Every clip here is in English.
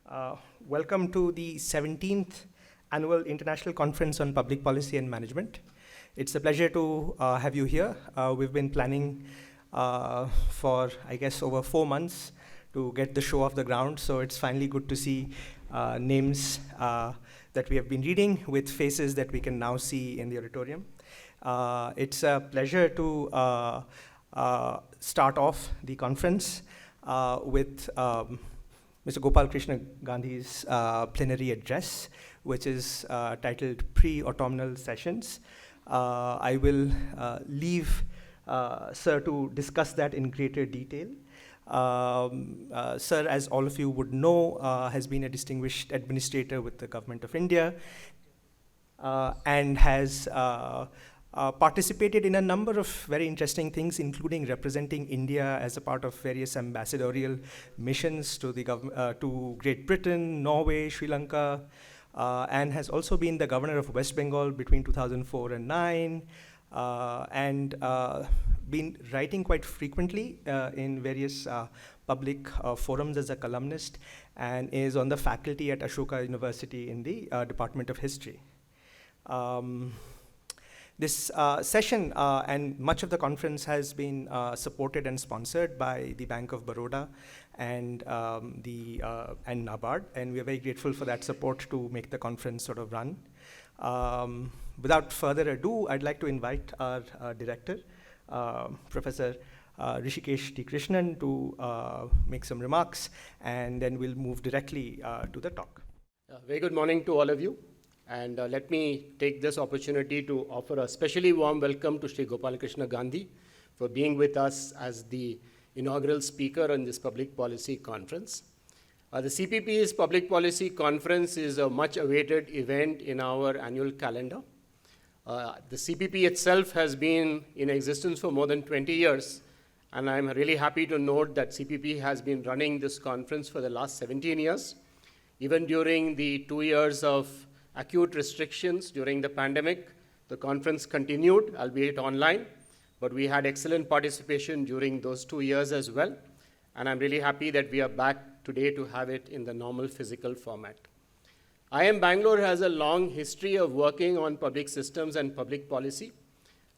Uh, Welcome to the 17th Annual International Conference on Public Policy and Management. It's a pleasure to have you here. We've been planning for, I guess, over 4 months to get the show off the ground, so it's finally good to see names that we have been reading with faces that we can now see in the auditorium. It's a pleasure to start off the conference with Mr. Gopalkrishna Gandhi's plenary address, which is titled Pre-Autumnal Sessions. I will leave Sir to discuss that in greater detail. Sir, as all of you would know, has been a distinguished administrator with the Government of India and has participated in a number of very interesting things, including representing India as a part of various ambassadorial missions to the to Great Britain, Norway, Sri Lanka, and has also been the governor of West Bengal between 2004 and 9, and been writing quite frequently in various public forums as a columnist, and is on the faculty at Ashoka University in the Department of History. This session and much of the conference has been supported and sponsored by the Bank of Baroda and and NABARD, and we are very grateful for that support to make the conference sort of run. Without further ado, I'd like to invite our director, Professor Hrishikesh T. Krishnan, to make some remarks, and then we'll move directly to the talk. Very good morning to all of you. And let me take this opportunity to offer a especially warm welcome to Shri Gopalkrishna Gandhi for being with us as the inaugural speaker on this public policy conference. The CPP's Public Policy Conference is a much awaited event in our annual calendar. The CPP itself has been in existence for more than 20 years, and I'm really happy to note that CPP has been running this conference for the last 17 years. Even during the 2 years of acute restrictions during the pandemic, the conference continued, albeit online, but we had excellent participation during those 2 years as well. And I'm really happy that we are back today to have it in the normal physical format. IIM Bangalore has a long history of working on public systems and public policy.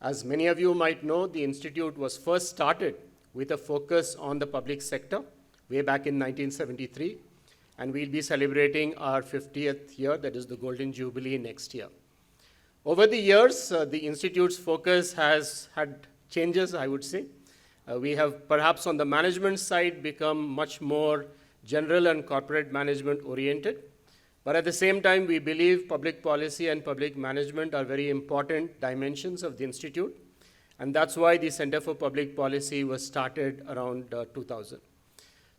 As many of you might know, the institute was first started with a focus on the public sector way back in 1973. And we'll be celebrating our 50th year, that is the Golden Jubilee next year. Over the years, the Institute's focus has had changes, I would say. We have perhaps on the management side become much more general and corporate management oriented. But at the same time, we believe public policy and public management are very important dimensions of the Institute. And that's why the Center for Public Policy was started around 2000.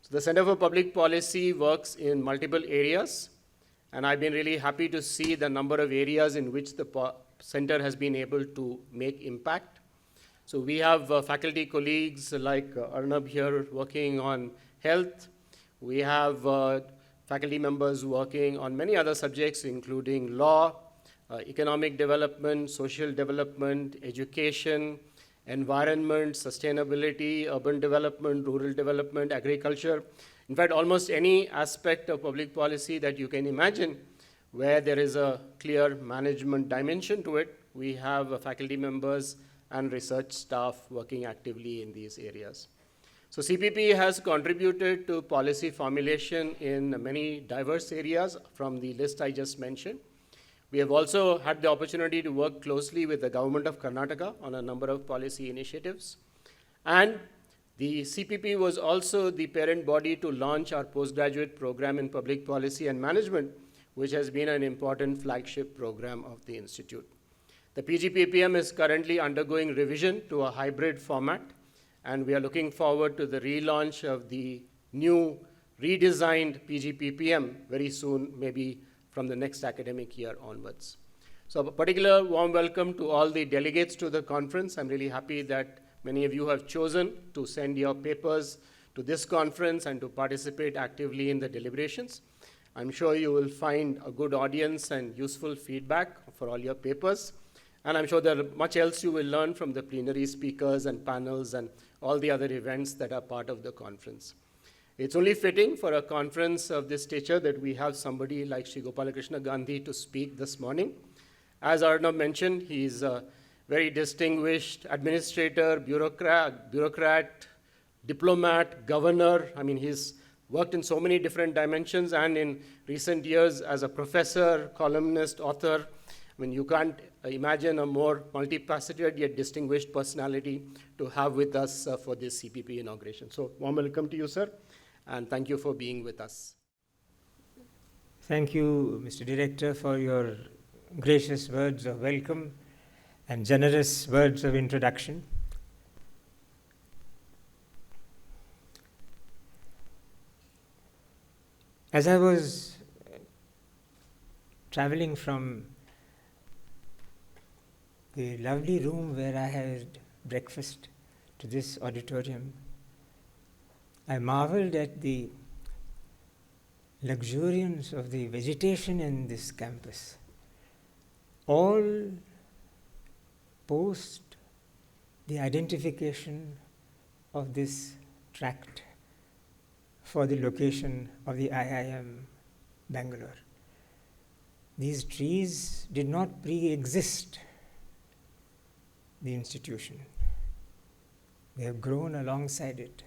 So the Center for Public Policy works in multiple areas, and I've been really happy to see the number of areas in which the center has been able to make impact. So we have faculty colleagues like Arnab here working on health. We have faculty members working on many other subjects, including law, economic development, social development, education, environment, sustainability, urban development, rural development, agriculture. In fact, almost any aspect of public policy that you can imagine where there is a clear management dimension to it, we have faculty members and research staff working actively in these areas. So CPP has contributed to policy formulation in many diverse areas from the list I just mentioned. We have also had the opportunity to work closely with the government of Karnataka on a number of policy initiatives. And the CPP was also the parent body to launch our postgraduate program in public policy and management, which has been an important flagship program of the Institute. The PGPPM is currently undergoing revision to a hybrid format, and we are looking forward to the relaunch of the new redesigned PGPPM very soon, maybe from the next academic year onwards. So a particular warm welcome to all the delegates to the conference. I'm really happy that many of you have chosen to send your papers to this conference and to participate actively in the deliberations. I'm sure you will find a good audience and useful feedback for all your papers. And I'm sure there is much else you will learn from the plenary speakers and panels and all the other events that are part of the conference. It's only fitting for a conference of this stature that we have somebody like Sri Gopalkrishna Gandhi to speak this morning. As Arnab mentioned, he's a very distinguished administrator, bureaucrat, diplomat, governor. I mean, he's worked in so many different dimensions, and in recent years as a professor, columnist, author. I mean, you can't imagine a more multifaceted yet distinguished personality to have with us for this CPP inauguration. So, warm welcome to you, sir, and thank you for being with us. Thank you, Mr. Director, for your gracious words of welcome and generous words of introduction. As I was traveling from the lovely room where I had breakfast to this auditorium, I marveled at the luxuriance of the vegetation in this campus. All post the identification of this tract for the location of the IIM Bangalore. These trees did not pre-exist the institution. They have grown alongside it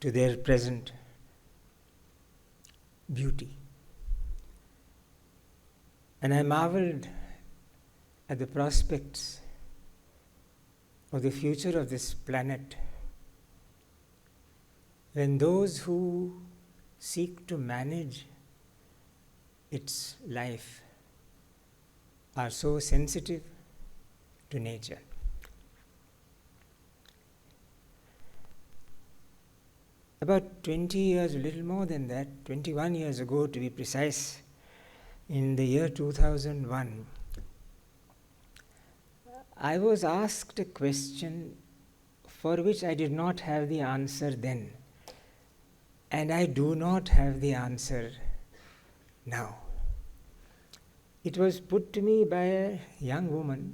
to their present beauty. And I marveled at the prospects of the future of this planet when those who seek to manage its life are so sensitive to nature. About 20 years, a little more than that, 21 years ago to be precise, in the year 2001, I was asked a question for which I did not have the answer then, and I do not have the answer now. It was put to me by a young woman,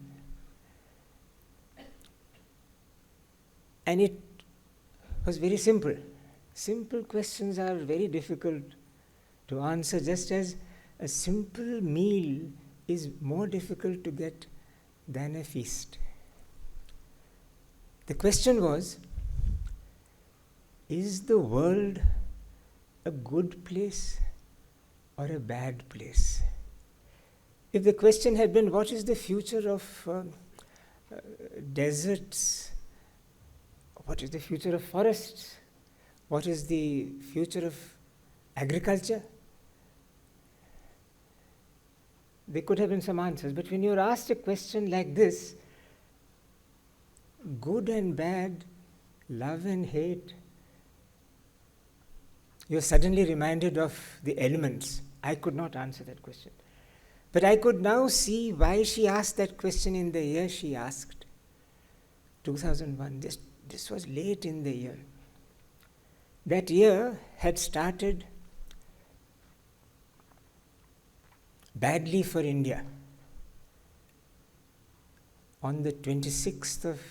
and it was very simple. Simple questions are very difficult to answer, just as a simple meal is more difficult to get than a feast. The question was, is the world a good place or a bad place? If the question had been, what is the future of deserts? What is the future of forests? What is the future of agriculture? There could have been some answers, but when you're asked a question like this, good and bad, love and hate, you're suddenly reminded of the elements. I could not answer that question. But I could now see why she asked that question in the year she asked, 2001. This was late in the year. That year had started badly for India. On the 26th of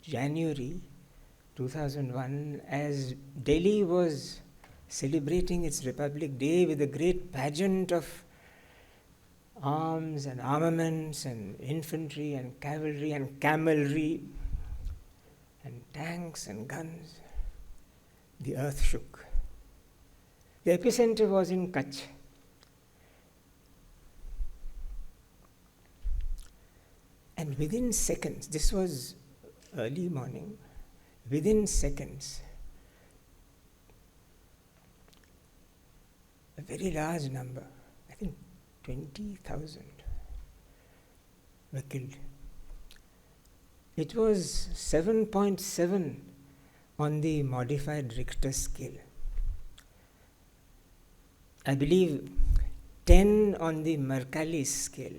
January 2001, as Delhi was celebrating its Republic Day with a great pageant of arms and armaments and infantry and cavalry and camelry and tanks and guns, the earth shook. The epicenter was in Kutch. And within seconds, this was early morning, within seconds, a very large number, I think 20,000 were killed. It was 7.7 on the modified Richter scale. I believe 10 on the Mercalli scale.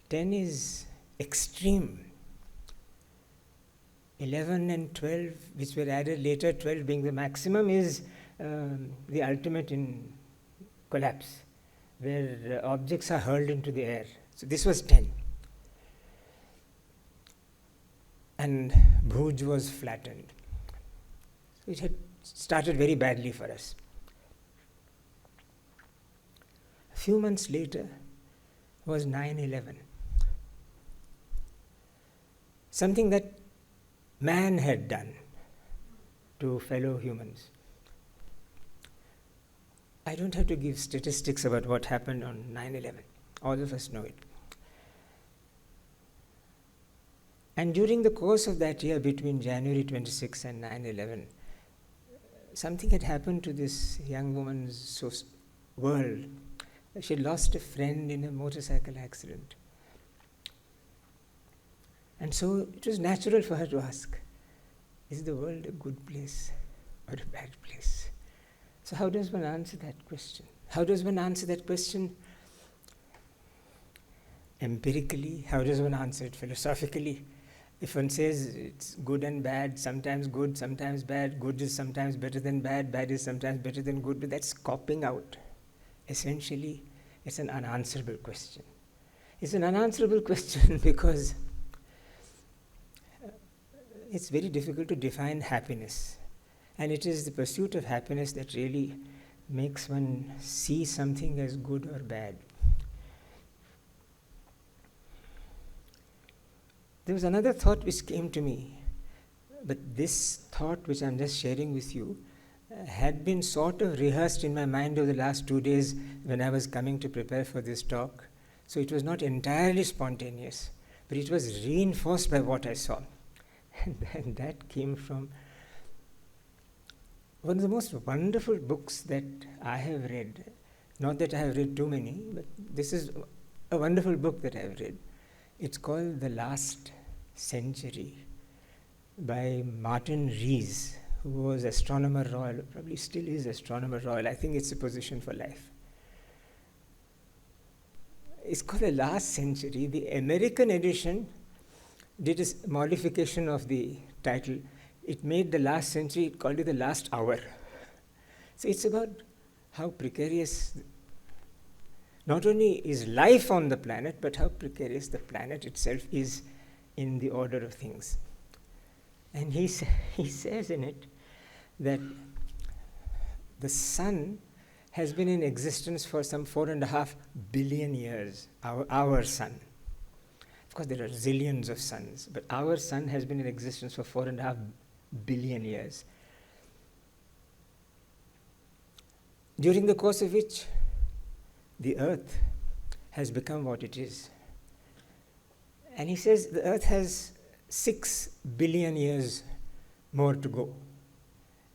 10 is extreme. 11 and 12, which were added later, 12 being the maximum, is the ultimate in collapse, where objects are hurled into the air. So this was 10. And Bhuj was flattened. So it had started very badly for us. A few months later was 9/11. Something that man had done to fellow humans. I don't have to give statistics about what happened on 9/11. All of us know it. And during the course of that year, between January 26 and 9/11, something had happened to this young woman's world. She had lost a friend in a motorcycle accident. And so it was natural for her to ask, is the world a good place or a bad place? So how does one answer that question? How does one answer that question empirically? How does one answer it philosophically? If one says it's good and bad, sometimes good, sometimes bad, good is sometimes better than bad, bad is sometimes better than good, but that's copping out. Essentially, it's an unanswerable question. It's an unanswerable question because it's very difficult to define happiness. And it is the pursuit of happiness that really makes one see something as good or bad. There was another thought which came to me, but this thought which I'm just sharing with you had been sort of rehearsed in my mind over the last 2 days when I was coming to prepare for this talk. So it was not entirely spontaneous, but it was reinforced by what I saw. And that came from one of the most wonderful books that I have read. Not that I have read too many, but this is a wonderful book that I have read. It's called The Last Century by Martin Rees, who was Astronomer Royal, probably still is Astronomer Royal. I think it's a position for life. It's called The Last Century. The American edition did a modification of the title. It made the last century, it called it the last hour. So it's about how precarious not only is life on the planet, but how precarious the planet itself is in the order of things. And he says in it that the sun has been in existence for some 4.5 billion years, our sun. Of course, there are zillions of suns, but our sun has been in existence for 4.5 billion years. During the course of which the earth has become what it is. And he says the earth has 6 billion years more to go.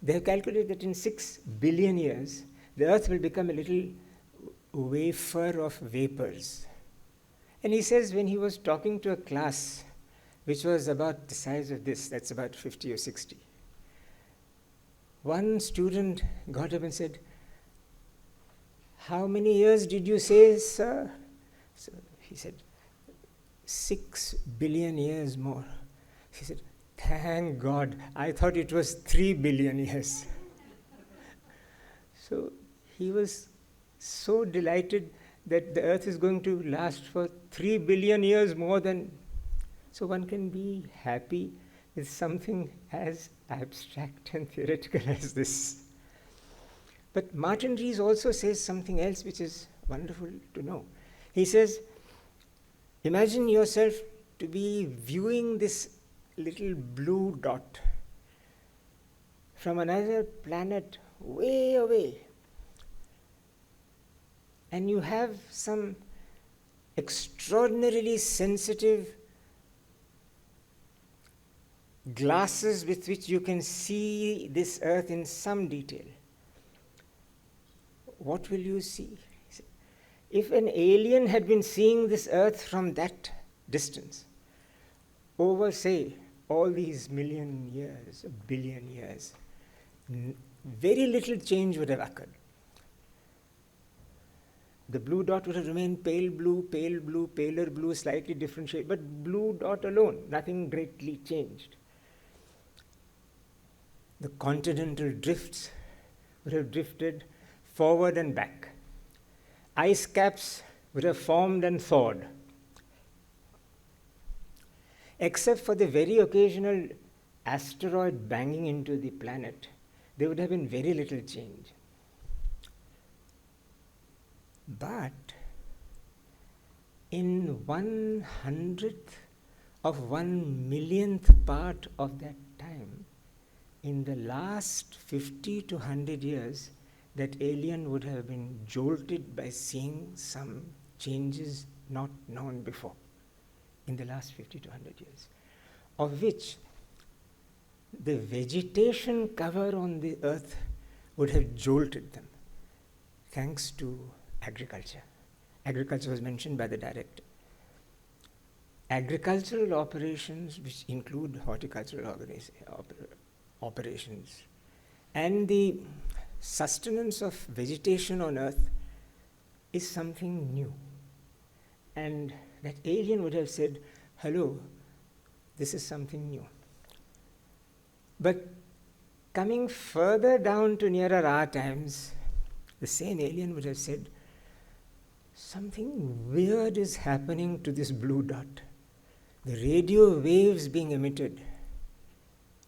They have calculated that in 6 billion years, the earth will become a little wafer of vapors. And he says when he was talking to a class which was about the size of this, that's about 50 or 60, one student got up and said, "How many years did you say, sir?" So he said, 6 billion years more. He said, "Thank God, I thought it was 3 billion years." So he was so delighted that the earth is going to last for 3 billion years more than. So one can be happy with something as abstract and theoretical as this. But Martin Rees also says something else which is wonderful to know. He says, imagine yourself to be viewing this little blue dot from another planet way away. And you have some extraordinarily sensitive glasses with which you can see this earth in some detail. What will you see? If an alien had been seeing this earth from that distance, over, say, all these million years, a billion years, very little change would have occurred. The blue dot would have remained pale blue, paler blue, slightly different shade, but blue dot alone, nothing greatly changed. The continental drifts would have drifted forward and back. Ice caps would have formed and thawed. Except for the very occasional asteroid banging into the planet, there would have been very little change. But in 1/100th of 1 millionth part of that time, in the last 50 to 100 years, that alien would have been jolted by seeing some changes not known before in the last 50 to 100 years, of which the vegetation cover on the earth would have jolted them, thanks to agriculture. Agriculture was mentioned by the director. Agricultural operations, which include horticultural operations, and the sustenance of vegetation on earth is something new. And that alien would have said, hello, this is something new. But coming further down to nearer our times, the same alien would have said, something weird is happening to this blue dot. The radio waves being emitted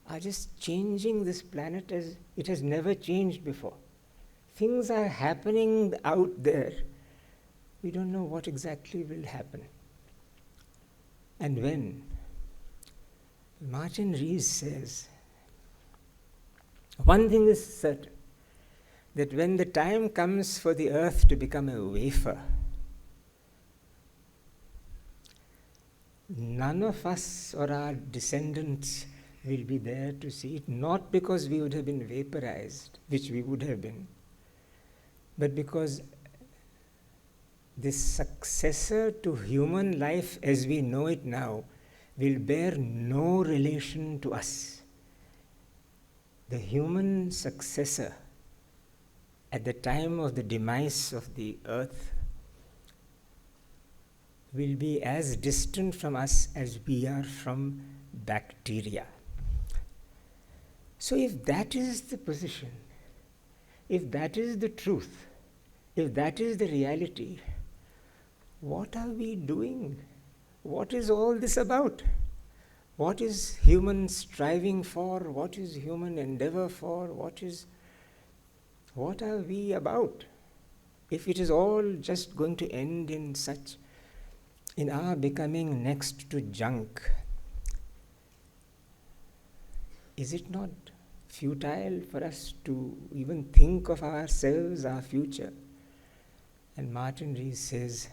are just changing this planet as it has never changed before. Things are happening out there. We don't know what exactly will happen. And when Martin Rees says, one thing is certain, that when the time comes for the earth to become a wafer, none of us or our descendants will be there to see it, not because we would have been vaporized, which we would have been, but because this successor to human life as we know it now will bear no relation to us. The human successor at the time of the demise of the earth will be as distant from us as we are from bacteria. So if that is the position, if that is the truth, if that is the reality, what are we doing? What is all this about? What is human striving for? What is human endeavor for? What are we about? If it is all just going to end in our becoming next to junk, is it not futile for us to even think of ourselves, our future? And Martin Rees says,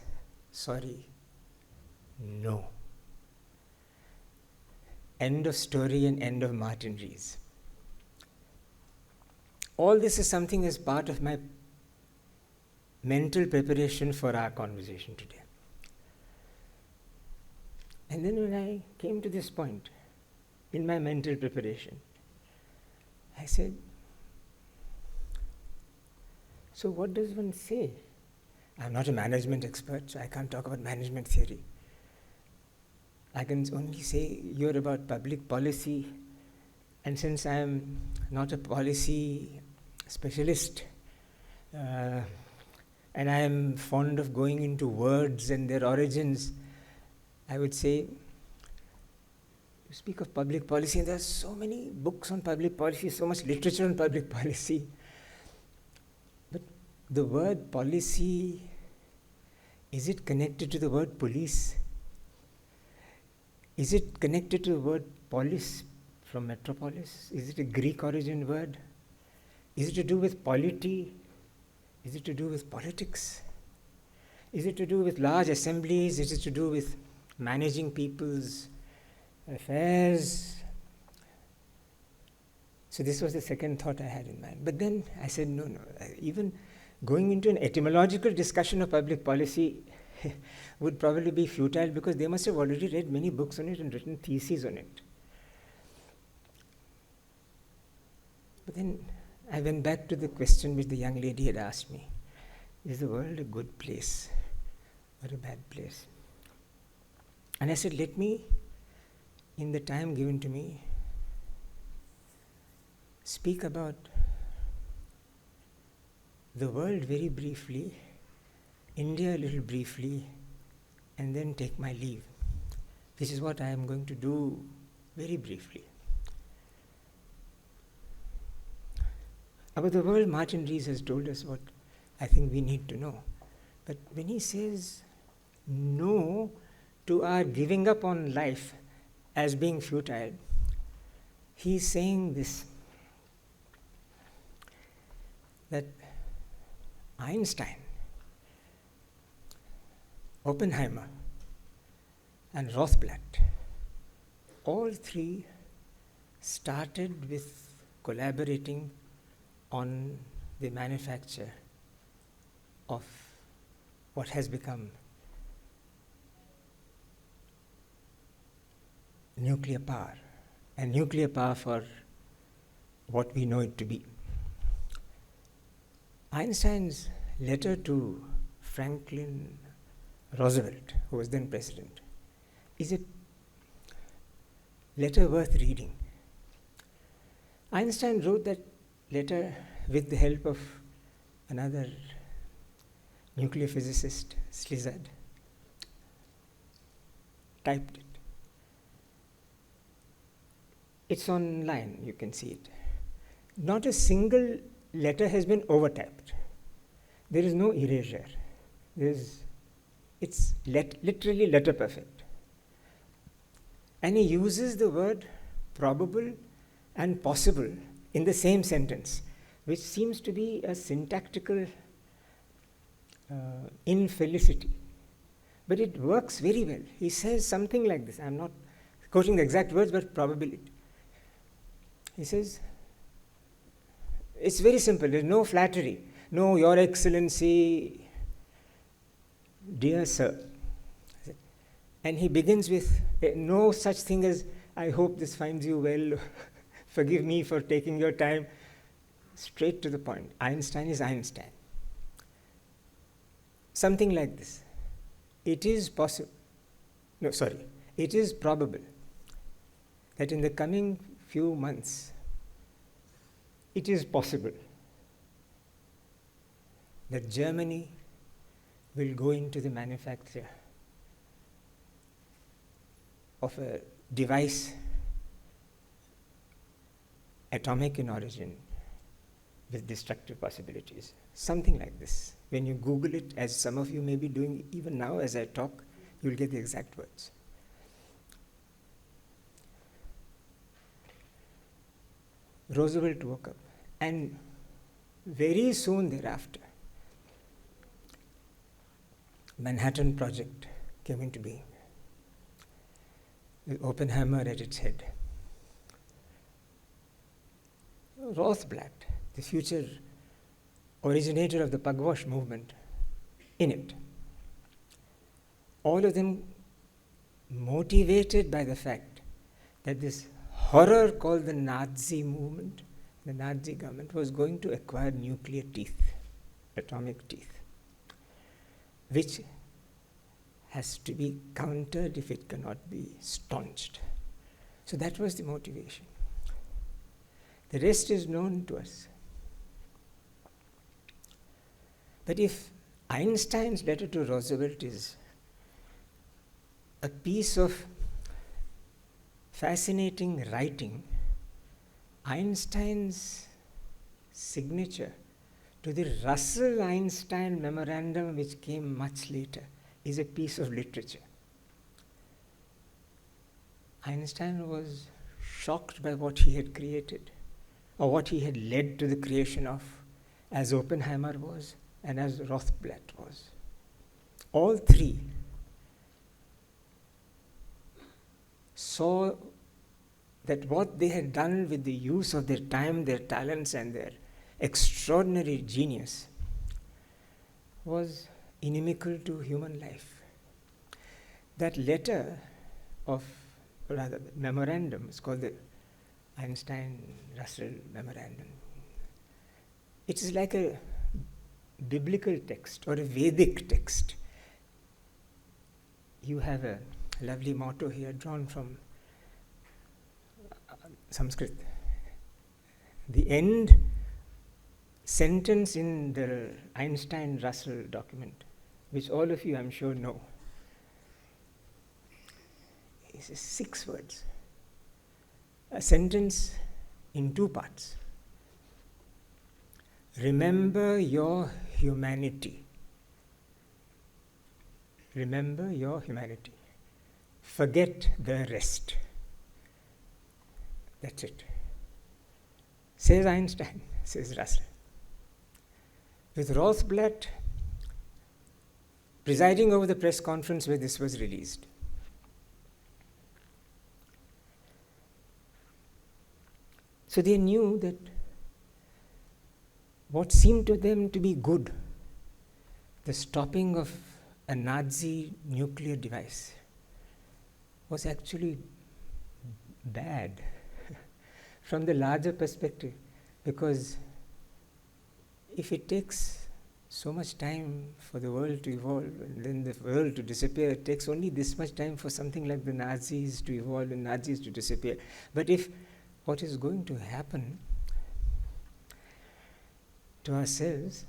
sorry, no. End of story and end of Martin Rees. All this is something as part of my mental preparation for our conversation today. And then when I came to this point in my mental preparation, I said, so what does one say? I'm not a management expert, so I can't talk about management theory. I can only say you're about public policy, and since I'm not a policy specialist, and I'm fond of going into words and their origins, I would say, you speak of public policy, and there are so many books on public policy, so much literature on public policy. But the word policy, is it connected to the word police? Is it connected to the word polis from metropolis? Is it a Greek origin word? Is it to do with polity? Is it to do with politics? Is it to do with large assemblies? Is it to do with managing people's affairs? So this was the second thought I had in mind. But then I said, no, even going into an etymological discussion of public policy would probably be futile, because they must have already read many books on it and written theses on it. But then I went back to the question which the young lady had asked me. Is the world a good place or a bad place? And I said, let me, in the time given to me, speak about the world very briefly, India a little briefly, and then take my leave, which is what I am going to do very briefly. About the world, Martin Rees has told us what I think we need to know. But when he says no to our giving up on life as being futile, he's saying this, that Einstein, Oppenheimer, and Rothblatt, all three started with collaborating on the manufacture of what has become nuclear power, and nuclear power for what we know it to be. Einstein's letter to Franklin Roosevelt, who was then president, is a letter worth reading. Einstein wrote that letter with the help of another nuclear physicist, Slizard, typed it. It's online, you can see it. Not a single letter has been overtyped. There is no erasure. It's literally letter perfect. And he uses the word probable and possible in the same sentence, which seems to be a syntactical infelicity. But it works very well. He says something like this. I'm not quoting the exact words, but probability. He says, it's very simple. There's no flattery. No, Your Excellency, dear sir. And he begins with no such thing as, I hope this finds you well. Forgive me for taking your time. Straight to the point. Einstein is Einstein. Something like this. It is possible. No, sorry. It is probable that in the coming few months, it is possible that Germany will go into the manufacture of a device, atomic in origin, with destructive possibilities. Something like this. When you Google it, as some of you may be doing even now as I talk, you'll get the exact words. Roosevelt woke up, and very soon thereafter, Manhattan Project came into being, with Oppenheimer at its head. Rothblatt, the future originator of the pugwash movement, in it. All of them motivated by the fact that this horror called the Nazi movement, the Nazi government, was going to acquire nuclear teeth, atomic teeth, which has to be countered if it cannot be staunched. So that was the motivation. The rest is known to us. But if Einstein's letter to Roosevelt is a piece of fascinating writing, Einstein's signature to the Russell-Einstein memorandum, which came much later, is a piece of literature. Einstein was shocked by what he had created, or what he had led to the creation of, as Oppenheimer was and as Rothblatt was. All three saw that what they had done with the use of their time, their talents, and their extraordinary genius was inimical to human life. That letter of, or rather, memorandum is called the Einstein-Russell Memorandum. It is like a biblical text or a Vedic text. You have a lovely motto here drawn from Sanskrit. The end sentence in the Einstein-Russell document, which all of you I'm sure know, is 6 words. A sentence in 2 parts. Remember your humanity. Remember your humanity. Forget the rest. That's it. Says Einstein, says Russell. With Rothblatt presiding over the press conference where this was released. So they knew that what seemed to them to be good, the stopping of a Nazi nuclear device, was actually bad from the larger perspective, because if it takes so much time for the world to evolve and then the world to disappear, it takes only this much time for something like the Nazis to evolve and Nazis to disappear. But if what is going to happen to ourselves,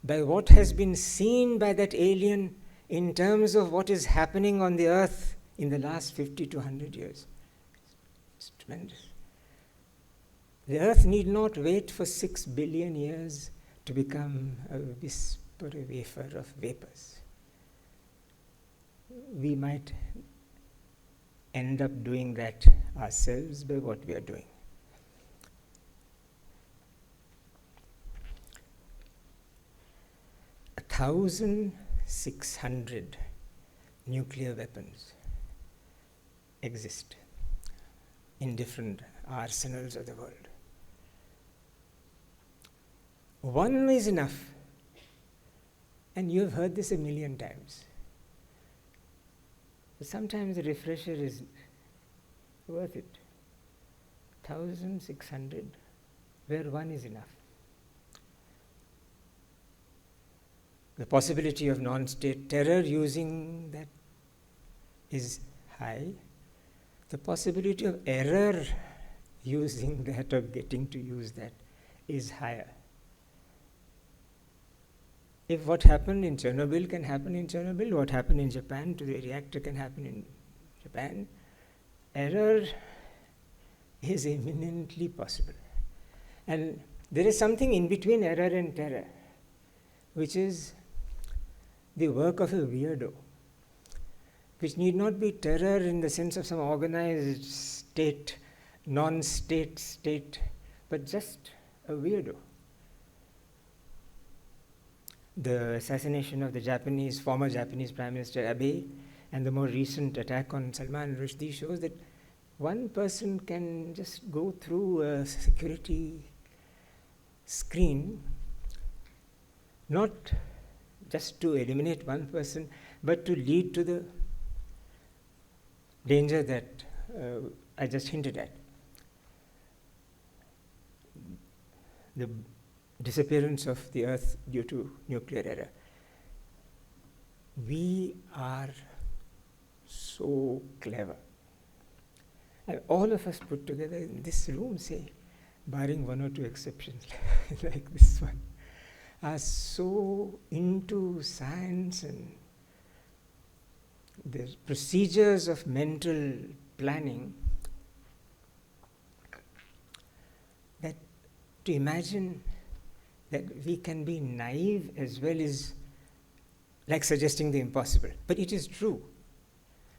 by what has been seen by that alien in terms of what is happening on the earth in the last 50 to 100 years, it's tremendous. The earth need not wait for 6 billion years to become a whisper, a wafer of vapors. We might end up doing that ourselves by what we are doing. A 1,600 nuclear weapons exist in different arsenals of the world. One is enough, and you have heard this a million times. But sometimes the refresher is worth it. 1,600, where one is enough. The possibility of non-state terror using that is high. The possibility of error using that or getting to use that is higher. If what happened in Chernobyl can happen in Chernobyl, what happened in Japan to the reactor can happen in Japan, error is eminently possible. And there is something in between error and terror, which is the work of a weirdo, which need not be terror in the sense of some organized state, non-state state, but just a weirdo. The assassination of the former Japanese Prime Minister Abe and the more recent attack on Salman Rushdie shows that one person can just go through a security screen, not just to eliminate one person, but to lead to the danger that I just hinted at. The disappearance of the earth due to nuclear error. We are so clever. And all of us put together in this room, say, barring one or two exceptions like this one, are so into science and the procedures of mental planning that to imagine that we can be naive as well as like suggesting the impossible. But it is true.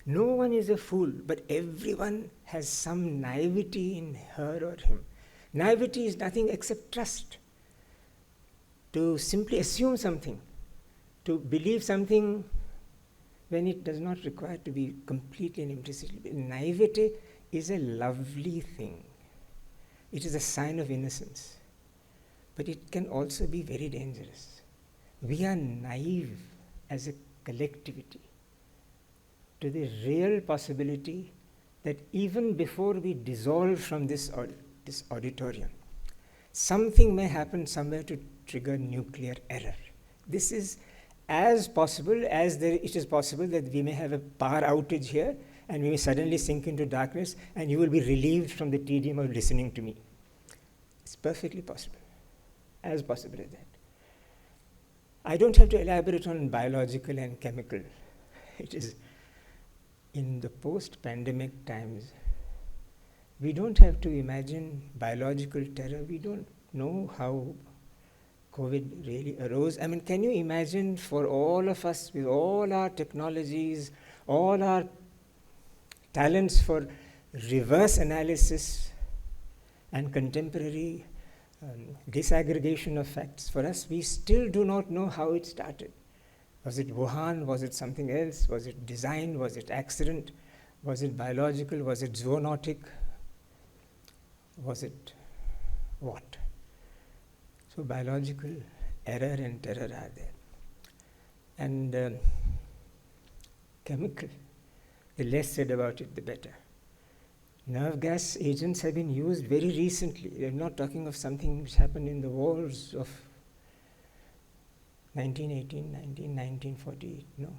No one is a fool, but everyone has some naivety in her or him. Naivety is nothing except trust. To simply assume something, to believe something when it does not require to be completely and implicitly. Naivety is a lovely thing. It is a sign of innocence. But it can also be very dangerous. We are naive as a collectivity to the real possibility that even before we dissolve from this auditorium, something may happen somewhere to trigger nuclear error. This is as possible as it is possible that we may have a power outage here and we may suddenly sink into darkness and you will be relieved from the tedium of listening to me. It's perfectly possible. As possible as that. I don't have to elaborate on biological and chemical. It is in the post-pandemic times, we don't have to imagine biological terror. We don't know how COVID really arose. I mean, can you imagine for all of us, with all our technologies, all our talents for reverse analysis and contemporary disaggregation of facts, for us, we still do not know how it started. Was it Wuhan? Was it something else? Was it design? Was it accident? Was it biological? Was it zoonotic? Was it what? So biological error and terror are there. And chemical, the less said about it, the better. Nerve gas agents have been used very recently. We're not talking of something which happened in the wars of 1918, 1948, no.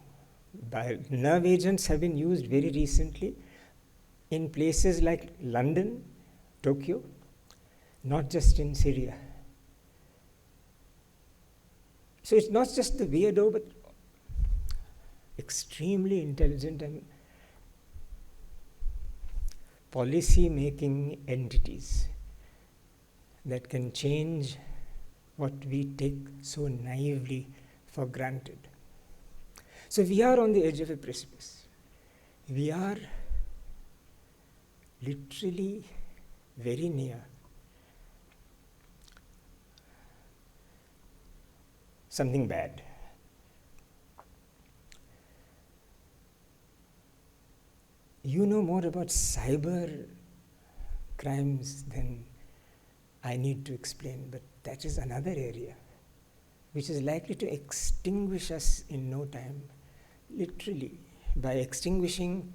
Nerve agents have been used very recently in places like London, Tokyo, not just in Syria. So it's not just the weirdo, but extremely intelligent and policy-making entities that can change what we take so naively for granted. So we are on the edge of a precipice. We are literally very near something bad. You know more about cyber crimes than I need to explain, but that is another area which is likely to extinguish us in no time, literally, by extinguishing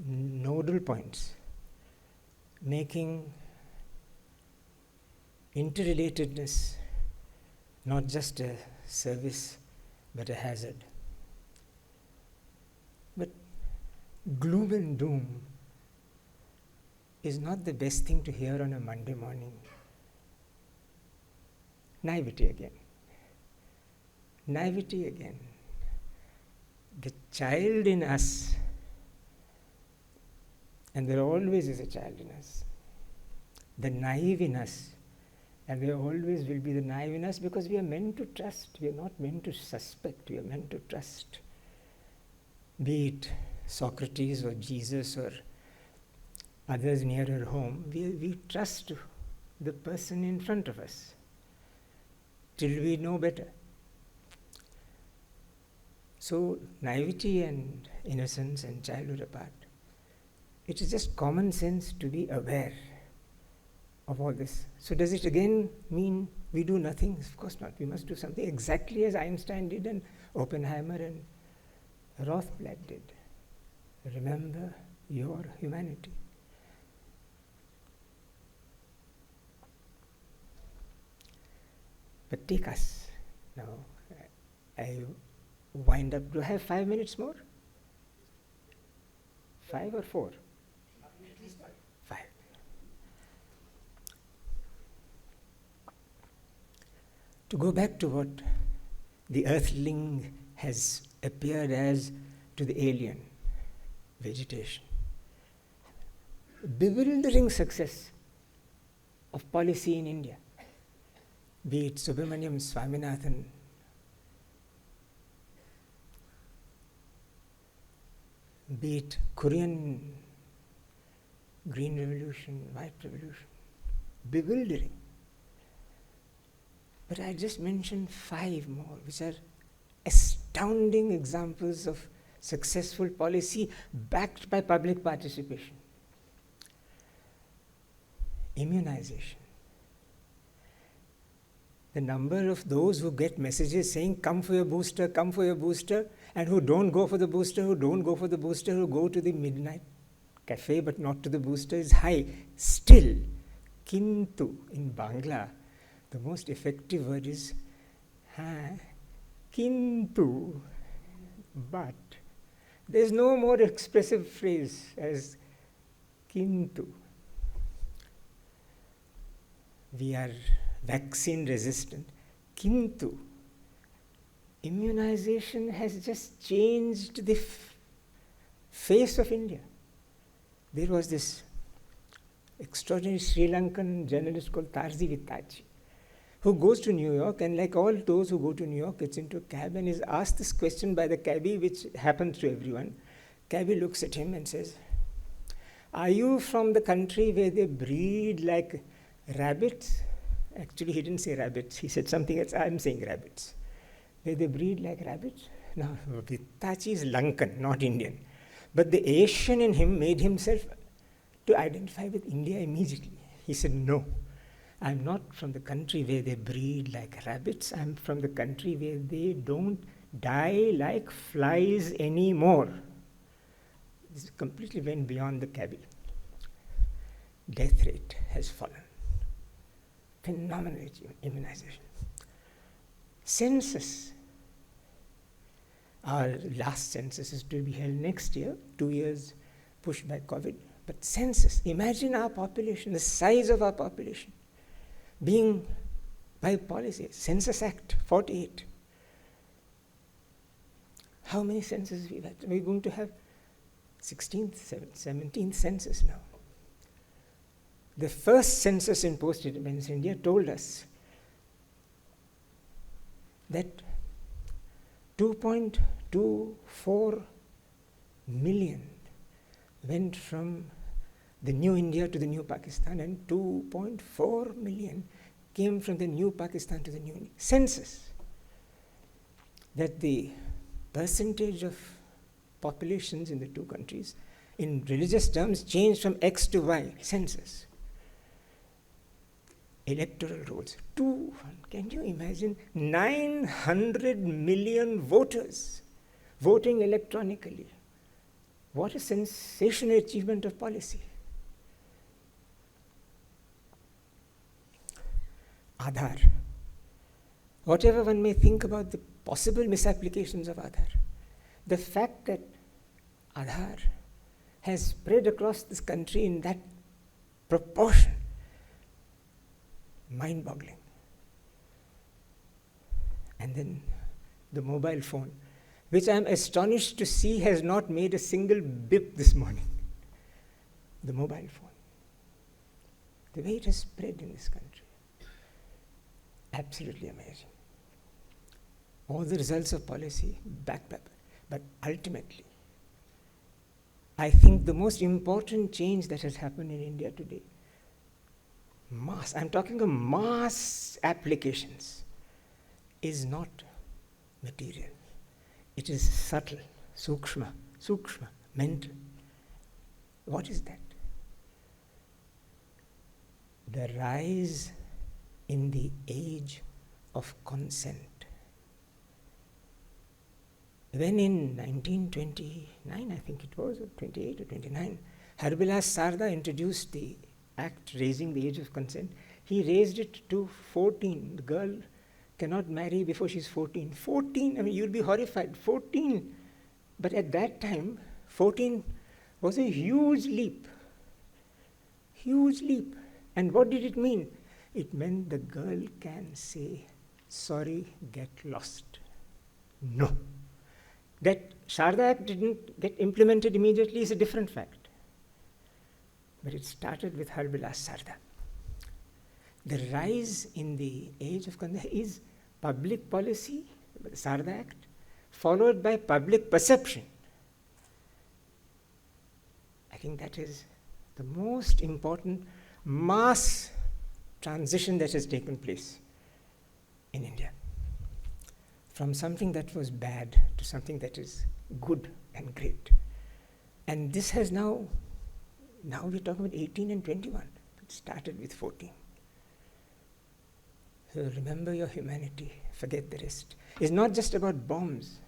nodal points, making interrelatedness not just a service but a hazard. But gloom and doom is not the best thing to hear on a Monday morning. Naivety again. Naivety again. The child in us, and there always is a child in us, the naive in us, and there always will be the naive in us, because we are meant to trust. We are not meant to suspect. We are meant to trust. Be it Socrates or Jesus or others nearer home, we trust the person in front of us till we know better. So naivety and innocence and childhood apart, it is just common sense to be aware of all this. So does it again mean we do nothing? Of course not. We must do something, exactly as Einstein did and Oppenheimer and Rothblatt did. Remember your humanity. But take us. Now, I wind up. Do I have 5 minutes more? 5 or 4? At least 5. 5. To go back to what the earthling has appeared as to the alien, vegetation. Bewildering success of policy in India. Be it Subramaniam Swaminathan, be it Korean Green Revolution, White Revolution. Bewildering. But I just mentioned 5 more, which are astounding examples of successful policy backed by public participation. Immunization. The number of those who get messages saying, come for your booster, come for your booster, and who don't go for the booster, who don't go for the booster, who go to the midnight cafe but not to the booster is high. Still, kintu in Bangla, the most effective word is kintu, but. There's no more expressive phrase as kintu. We are vaccine resistant. Kintu, immunization has just changed the face of India. There was this extraordinary Sri Lankan journalist called Tarzi Vittachi. who goes to New York, and like all those who go to New York, gets into a cab and is asked this question by the cabbie, which happens to everyone. Cabbie looks at him and says, "Are you from the country where they breed like rabbits?" Actually, he didn't say rabbits. He said something else. I'm saying rabbits. Where they breed like rabbits? No, Vitachi is Lankan, not Indian. But the Asian in him made himself to identify with India immediately. He said, "No, I'm not from the country where they breed like rabbits. I'm from the country where they don't die like flies anymore." This completely went beyond the cabbie. Death rate has fallen. Phenomenal immunization. Census. Our last census is to be held next year, 2 years pushed by COVID. But census, imagine our population, the size of our population, being by policy. Census Act 48. How many censuses we've had? We're going to have 16th, 17th census now. The first census in post-independence India told us that 2.24 million went from the new India to the new Pakistan, and 2.4 million came from the new Pakistan to the new India. Census. That the percentage of populations in the two countries in religious terms changed from X to Y. Census. Electoral rolls. Can you imagine 900 million voters voting electronically? What a sensational achievement of policy. Aadhaar. Whatever one may think about the possible misapplications of Aadhaar, the fact that Aadhaar has spread across this country in that proportion, mind-boggling. And then the mobile phone, which I am astonished to see has not made a single bip this morning. The mobile phone. The way it has spread in this country. Absolutely amazing. All the results of policy backed up. But ultimately, I think the most important change that has happened in India today, I'm talking of mass applications, is not material. It is subtle, sukshma, mental. What is that? The rise in the age of consent. When in 1929, I think it was, or 28 or 29, Harbilas Sarda introduced the act raising the age of consent, he raised it to 14. The girl cannot marry before she's 14. 14, I mean, you'll be horrified. 14. But at that time, 14 was a huge leap. Huge leap. And what did it mean? It meant the girl can say, "Sorry, get lost." No. That Sharda Act didn't get implemented immediately is a different fact. But it started with Harbilas Sarda. The rise in the age of consent is public policy, the Sarda Act, followed by public perception. I think that is the most important mass transition that has taken place in India. From something that was bad to something that is good and great. And this has now we're talking about 18 and 21. It started with 14. So remember your humanity, forget the rest. It's not just about bombs.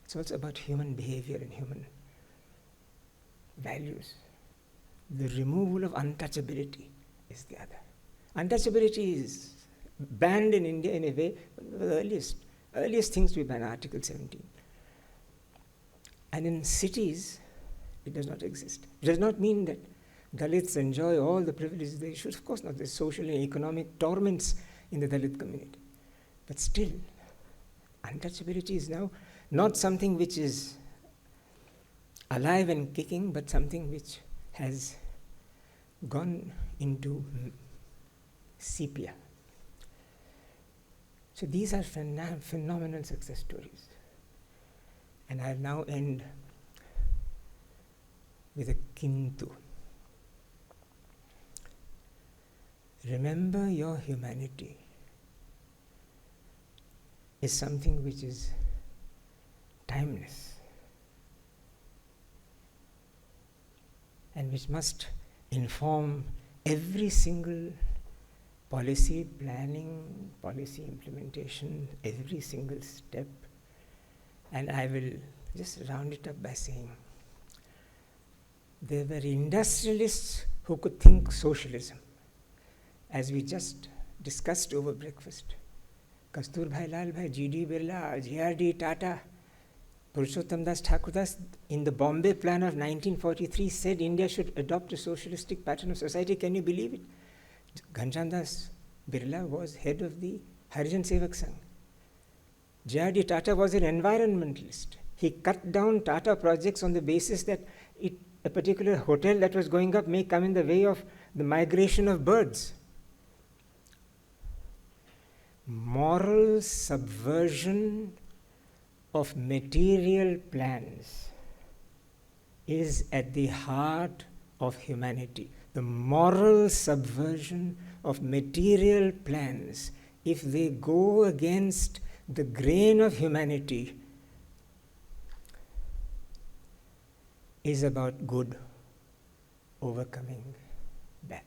It's also about human behavior and human values. The removal of untouchability is the other. Untouchability is banned in India in a way, the earliest things to be banned, Article 17. And in cities, it does not exist. It does not mean that Dalits enjoy all the privileges they should. Of course not. There's social and economic torments in the Dalit community. But still, untouchability is now not something which is alive and kicking, but something which has gone into sepia. So these are phenomenal success stories. And I'll now end with a kintu. Remember, your humanity is something which is timeless and which must inform every single policy planning, policy implementation, every single step. And I will just round it up by saying, there were industrialists who could think socialism, as we just discussed over breakfast. Kasturbhai Lalbhai, G.D. Birla, J.R.D. Tata, Purushottam Das Thakurdas, in the Bombay Plan of 1943, said India should adopt a socialistic pattern of society. Can you believe it? Ghanshyam Das Birla was head of the Harijan Sevak Sangh. J.R.D. Tata was an environmentalist. He cut down Tata projects on the basis that a particular hotel that was going up may come in the way of the migration of birds. Moral subversion of material plans is at the heart of humanity. The moral subversion of material plans, if they go against the grain of humanity, is about good overcoming bad.